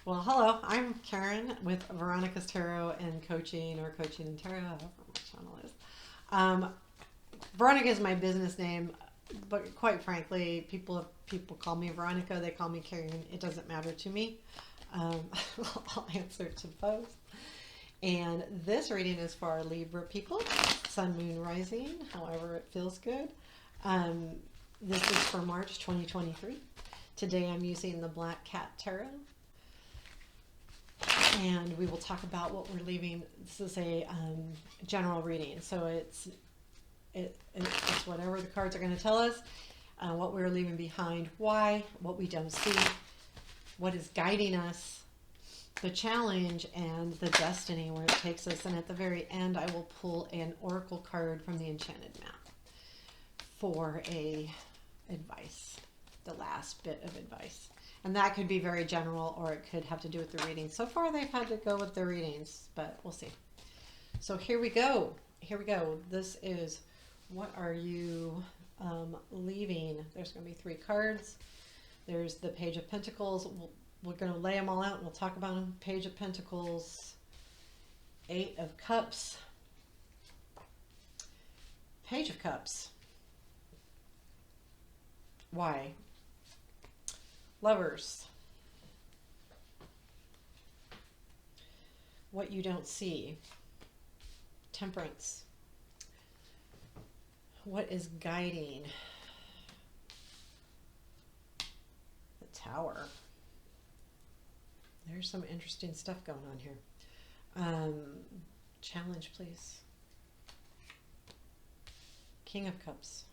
Well, hello, I'm Karen with Veronica's Tarot and Coaching, or Coaching and Tarot, however my channel is. Um, Veronica is my business name, but quite frankly, people call me Veronica, they call me Karen. It doesn't matter to me. Um, I'll answer to both. And this reading is for our Libra people, Sun, Moon, Rising, however it feels good. Um, this is for March 2023. Today I'm using the Black Cat Tarot. And we will talk about what we're leaving. This is a general reading, so it's whatever the cards are going to tell us, what we're leaving behind, why, what we don't see, what is guiding us, the challenge, and the destiny where it takes us. And at the very end, I will pull an oracle card from the Enchanted Map for a advice, the last bit of advice. And that could be very general, or it could have to do with the readings. So far, they've had to go with the readings, but we'll see. So here we go. Here we go. This is, what are you leaving? There's going to be 3 cards. There's the Page of Pentacles. We're going to lay them all out, and we'll talk about them. Page of Pentacles, 8 of Cups, Page of Cups. Why? Lovers. What you don't see. Temperance. What is guiding? The Tower. There's some interesting stuff going on here. Challenge, please. King of Cups.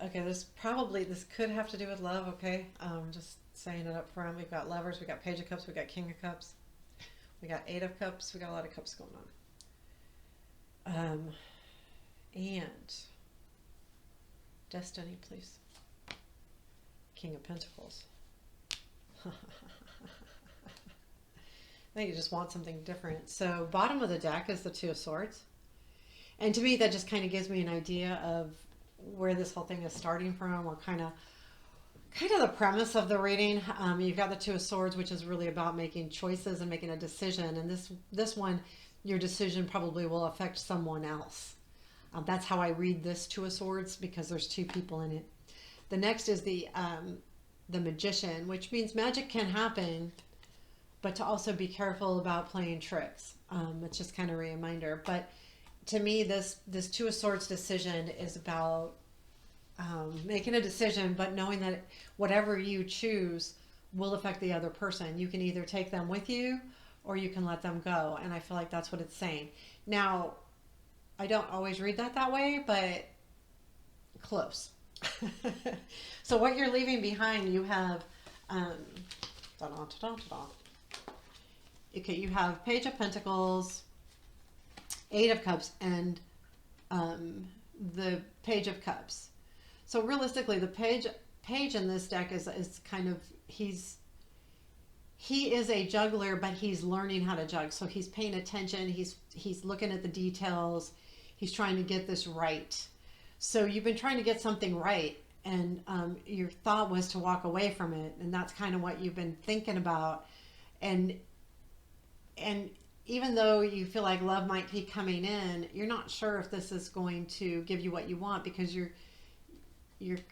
Okay, this could have to do with love, okay? Just saying it up front. We've got Lovers, we got Page of Cups, we got King of Cups, we got 8 of Cups, we got a lot of cups going on. And destiny, please. King of Pentacles. I think you just want something different. So bottom of the deck is the 2 of Swords. And to me, that just kind of gives me an idea of where this whole thing is starting from, or kind of the premise of the reading. You've got the 2 of Swords, which is really about making choices and making a decision. And this one, your decision probably will affect someone else. That's how I read this 2 of Swords, because there's 2 people in it. The next is the Magician, which means magic can happen, but to also be careful about playing tricks. It's just kind of a reminder. But to me, this 2 of Swords decision is about making a decision, but knowing that whatever you choose will affect the other person. You can either take them with you, or you can let them go. And I feel like that's what it's saying. Now, I don't always read that way, but close. So what you're leaving behind, you have okay, you have Page of Pentacles, 8 of Cups, and the Page of Cups. So realistically, the page in this deck is kind of, he is a juggler, but he's learning how to juggle. So he's paying attention. He's looking at the details. He's trying to get this right. So you've been trying to get something right, and your thought was to walk away from it, and that's kind of what you've been thinking about. And even though you feel like love might be coming in, you're not sure if this is going to give you what you want, because you're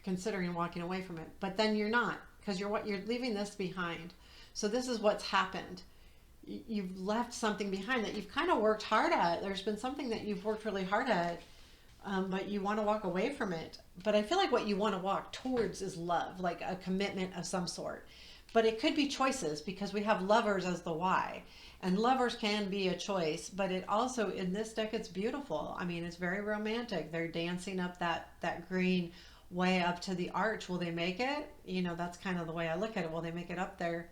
considering walking away from it. But then you're not, because you're leaving this behind. So this is what's happened. You've left something behind that you've kind of worked hard at. There's been something that you've worked really hard at, but you want to walk away from it. But I feel like what you want to walk towards is love, like a commitment of some sort. But it could be choices, because we have Lovers as the why. And lovers can be a choice, but it also, in this deck, it's beautiful. I mean, it's very romantic. They're dancing up that green way up to the arch. Will they make it? You know, that's kind of the way I look at it. Will they make it up there?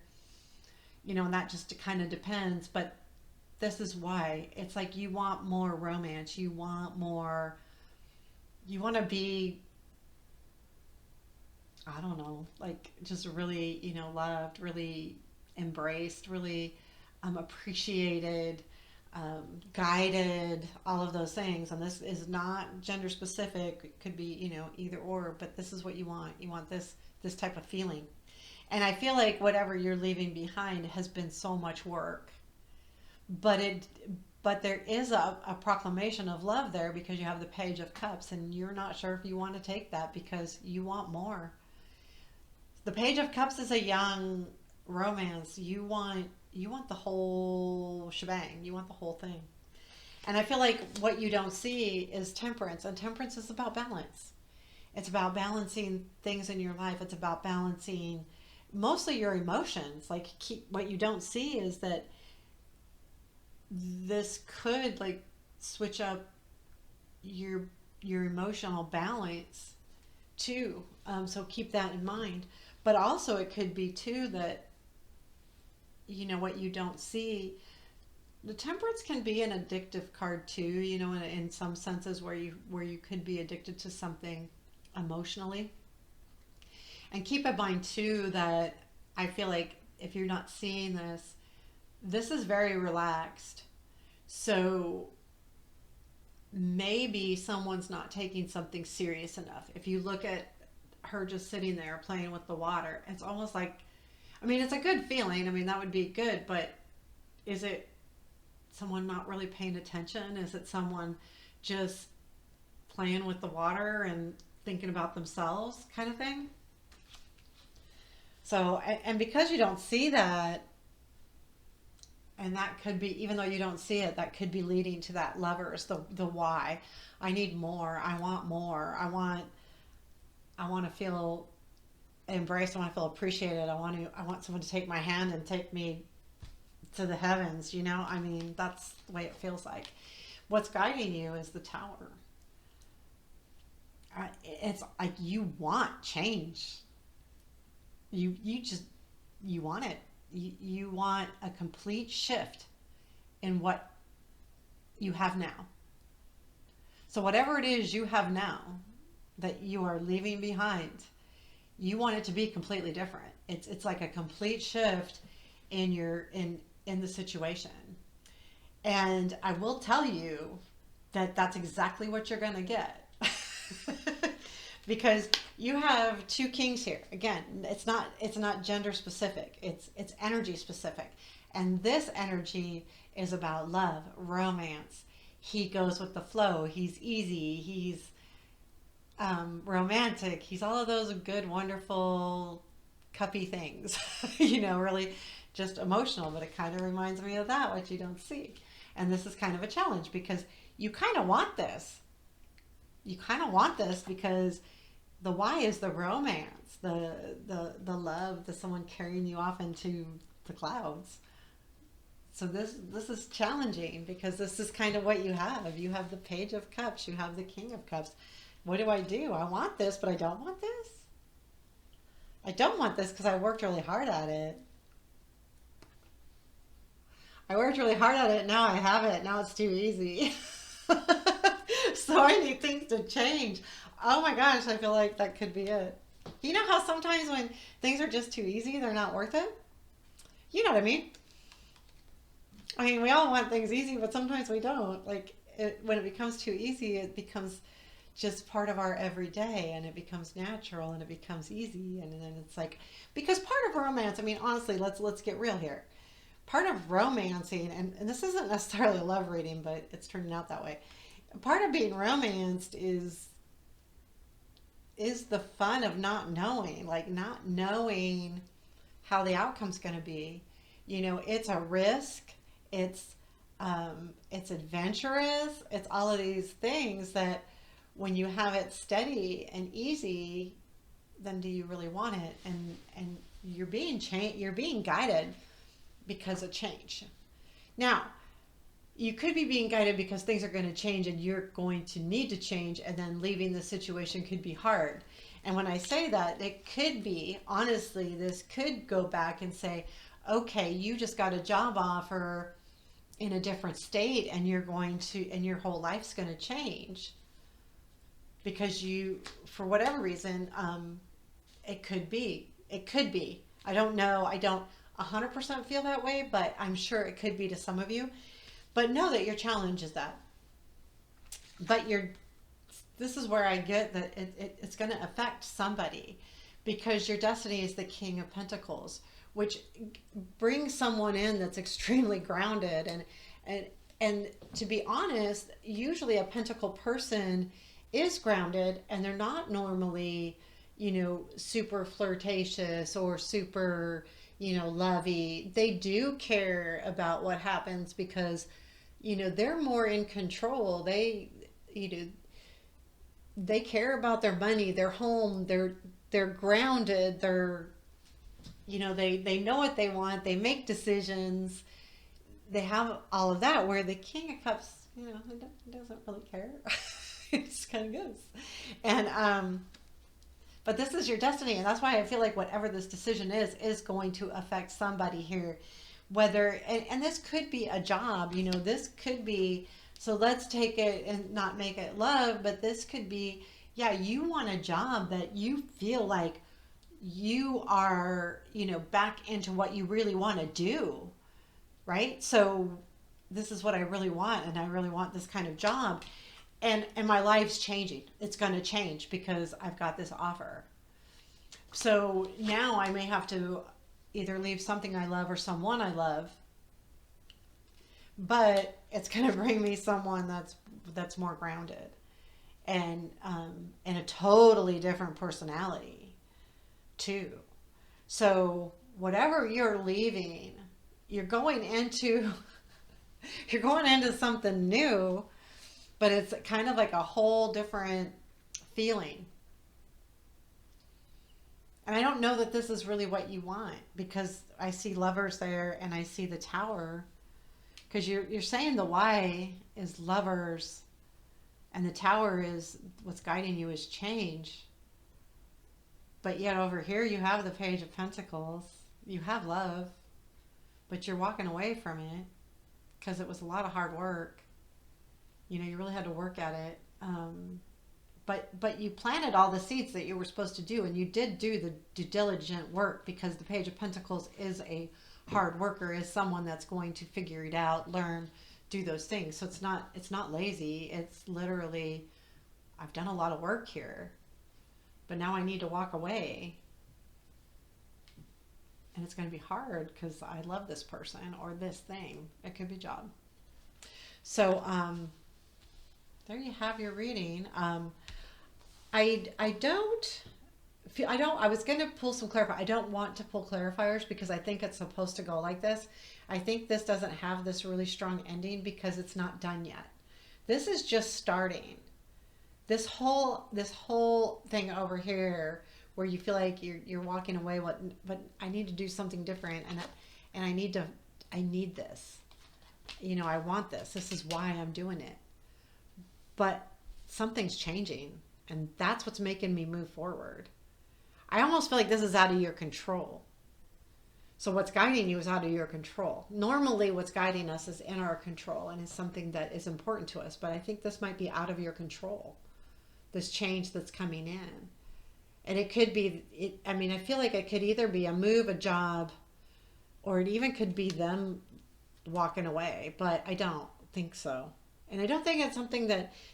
You know, and that just kind of depends. But this is why. It's like you want more romance. You want more, you want to be, I don't know, like just really, you know, loved, really embraced, really appreciated, guided, all of those things. And this is not gender specific. It could be, you know, either or, but this is what you want. You want this type of feeling. And I feel like whatever you're leaving behind has been so much work. But it but there is a proclamation of love there because you have the Page of Cups and you're not sure if you want to take that because you want more. The Page of Cups is a young romance. You want the whole shebang. You want the whole thing. And I feel like what you don't see is temperance, and temperance is about balance. It's about balancing things in your life. It's about balancing mostly your emotions. Like what you don't see is that this could like switch up your your emotional balance too. So keep that in mind. But also it could be too that what you don't see. The temperance can be an addictive card too. In some senses where you could be addicted to something emotionally. And keep in mind too that I feel like if you're not seeing this, this is very relaxed. So maybe someone's not taking something serious enough. If you look at her just sitting there playing with the water, it's almost like, I mean, it's a good feeling. I mean, that would be good, but is it someone not really paying attention? Is it someone just playing with the water and thinking about themselves kind of thing? So, and because you don't see that, and that could be, even though you don't see it, that could be leading to that lovers, the why. I need more. I want more. I want to feel embraced. I want to feel appreciated. I want someone to take my hand and take me to the heavens, I mean, that's the way it feels like. What's guiding you is the Tower. It's like you want change. You want it. You want a complete shift in what you have now. So whatever it is you have now that you are leaving behind, you want it to be completely different. It's like a complete shift in the situation. And I will tell you that that's exactly what you're going to get. Because you have two kings here. Again, it's not gender specific. It's energy specific. And this energy is about love, romance. He goes with the flow. He's easy. He's romantic. He's all of those good, wonderful, cuppy things. Really just emotional. But it kind of reminds me of that, what you don't see. And this is kind of a challenge because you kind of want this. You kind of want this because the why is the romance, the love, the someone carrying you off into the clouds. So this is challenging because this is kind of what you have. You have the Page of Cups. You have the King of Cups. What do? I want this, but I don't want this. I don't want this because I worked really hard at it. I worked really hard at it. Now I have it. Now it's too easy. So I need things to change. Oh my gosh, I feel like that could be it. You know how sometimes when things are just too easy, they're not worth it? You know what I mean? I mean, we all want things easy, but sometimes we don't. Like, when it becomes too easy, it becomes just part of our everyday and it becomes natural and it becomes easy. And then it's like, because part of romance, I mean, honestly, let's get real here. Part of romancing, and this isn't necessarily a love reading, but it's turning out that way. Part of being romanced is the fun of not knowing, like not knowing how the outcome's going to be. It's a risk. It's adventurous. It's all of these things that when you have it steady and easy, then do you really want it? And you're being you're being guided because of change. Now, you could be being guided because things are going to change and you're going to need to change, and then leaving the situation could be hard. And when I say that, it could be, honestly, this could go back and say, okay, you just got a job offer in a different state and and your whole life's going to change because for whatever reason, it could be. I don't know. I don't 100% feel that way, but I'm sure it could be to some of you. But know that your challenge is that. But this is where I get that it's going to affect somebody because your destiny is the King of Pentacles, which brings someone in that's extremely grounded. And and to be honest, usually a pentacle person is grounded, and they're not normally, super flirtatious or super, lovey. They do care about what happens because, they're more in control. You know, they care about their money, their home, they're grounded, they know what they want, they make decisions, they have all of that, where the King of Cups, it doesn't really care. It just kind of goes. And but this is your destiny, and that's why I feel like whatever this decision is going to affect somebody here. Whether and this could be a job, this could be, so let's take it and not make it love, but this could be, yeah, you want a job that you feel like you are, back into what you really want to do, right? So this is what I really want, and I really want this kind of job. And my life's changing. It's going to change because I've got this offer. So now I may have to either leave something I love or someone I love, but it's going to bring me someone that's more grounded and a totally different personality too. So whatever you're leaving, you're going into something new, but it's kind of like a whole different feeling. And I don't know that this is really what you want, because I see Lovers there and I see the Tower, because you're saying the why is Lovers and the Tower is what's guiding you is change. But yet over here you have the Page of Pentacles. You have love, but you're walking away from it because it was a lot of hard work. You really had to work at it. But you planted all the seeds that you were supposed to do, and you did do the due diligent work, because the Page of Pentacles is a hard worker, is someone that's going to figure it out, learn, do those things. So it's not lazy. It's literally, I've done a lot of work here, but now I need to walk away. And it's going to be hard because I love this person or this thing. It could be a job. So there you have your reading. I was going to pull some clarifiers. I don't want to pull clarifiers because I think it's supposed to go like this. I think this doesn't have this really strong ending because it's not done yet. This is just starting. This whole thing over here where you feel like you're walking away, but I need to do something different, and I need this. I want this. This is why I'm doing it. But something's changing, and that's what's making me move forward. I almost feel like this is out of your control. So what's guiding you is out of your control. Normally what's guiding us is in our control and is something that is important to us, but I think this might be out of your control, this change that's coming in. And it could be, I feel like it could either be a move, a job, or it even could be them walking away, but I don't think so. And I don't think it's something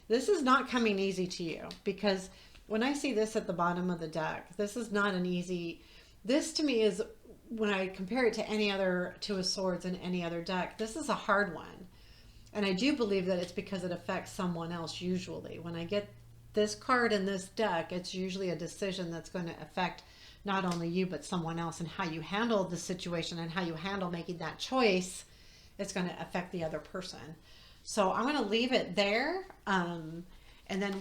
this is not coming easy to you, because when I see this at the bottom of the deck, this is not an easy, this to me is, when I compare it to any other Two of Swords in any other deck, this is a hard one. And I do believe that it's because it affects someone else usually. When I get this card in this deck, it's usually a decision that's going to affect not only you, but someone else, and how you handle the situation and how you handle making that choice, it's going to affect the other person. So I'm going to leave it there. And then,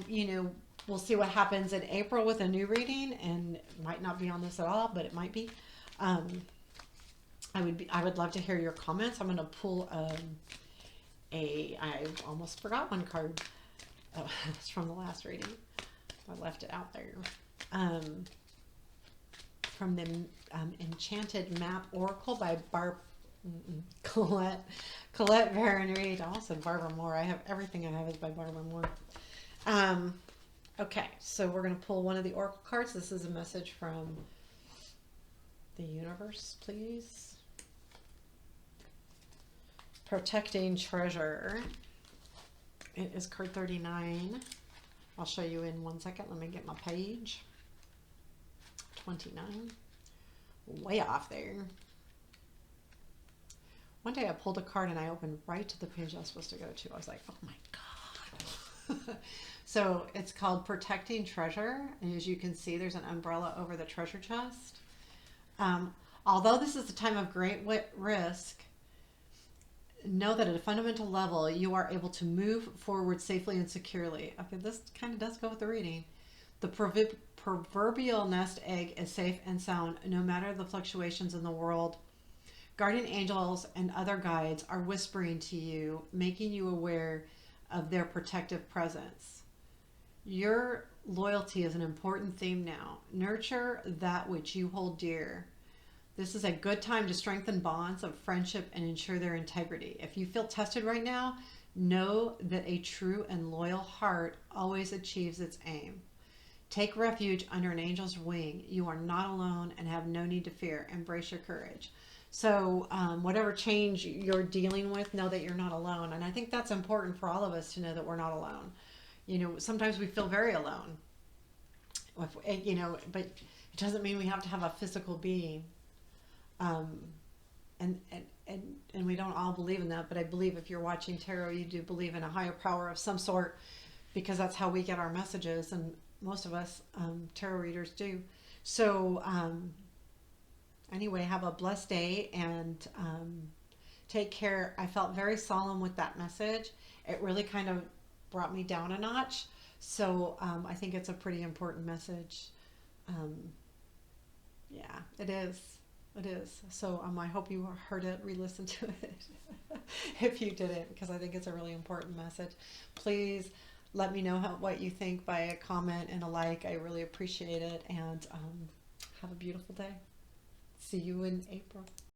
we'll see what happens in April with a new reading, and it might not be on this at all, but it might be. I would love to hear your comments. I'm going to pull I almost forgot one card. Oh, it's from the last reading. I left it out there. From the Enchanted Map Oracle by Colette Baron Reed. I almost said Barbara Moore. Everything I have is by Barbara Moore. Okay, so we're going to pull one of the Oracle cards. This is a message from the universe, please. Protecting Treasure. It is card 39. I'll show you in 1 second. Let me get my page. 29. Way off there. One day I pulled a card and I opened right to the page I was supposed to go to. I was like, oh my God. So it's called Protecting Treasure. And as you can see, there's an umbrella over the treasure chest. Although this is a time of great risk, know that at a fundamental level, you are able to move forward safely and securely. Okay, this kind of does go with the reading. The proverbial nest egg is safe and sound, no matter the fluctuations in the world. Guardian angels and other guides are whispering to you, making you aware of their protective presence. Your loyalty is an important theme now. Nurture that which you hold dear. This is a good time to strengthen bonds of friendship and ensure their integrity. If you feel tested right now, know that a true and loyal heart always achieves its aim. Take refuge under an angel's wing. You are not alone and have no need to fear. Embrace your courage. So whatever change you're dealing with, know that you're not alone. And I think that's important for all of us to know that we're not alone. You know, sometimes we feel very alone. You know, but it doesn't mean we have to have a physical being. And we don't all believe in that, but I believe if you're watching tarot, you do believe in a higher power of some sort, because that's how we get our messages, and most of us tarot readers do. So anyway, have a blessed day, and take care. I felt very solemn with that message. It really kind of brought me down a notch. So I think it's a pretty important message. Yeah, it is. It is. So I hope you heard it, re-listen to it if you didn't, because I think it's a really important message. Please let me know what you think by a comment and a like. I really appreciate it. And have a beautiful day. See you in April.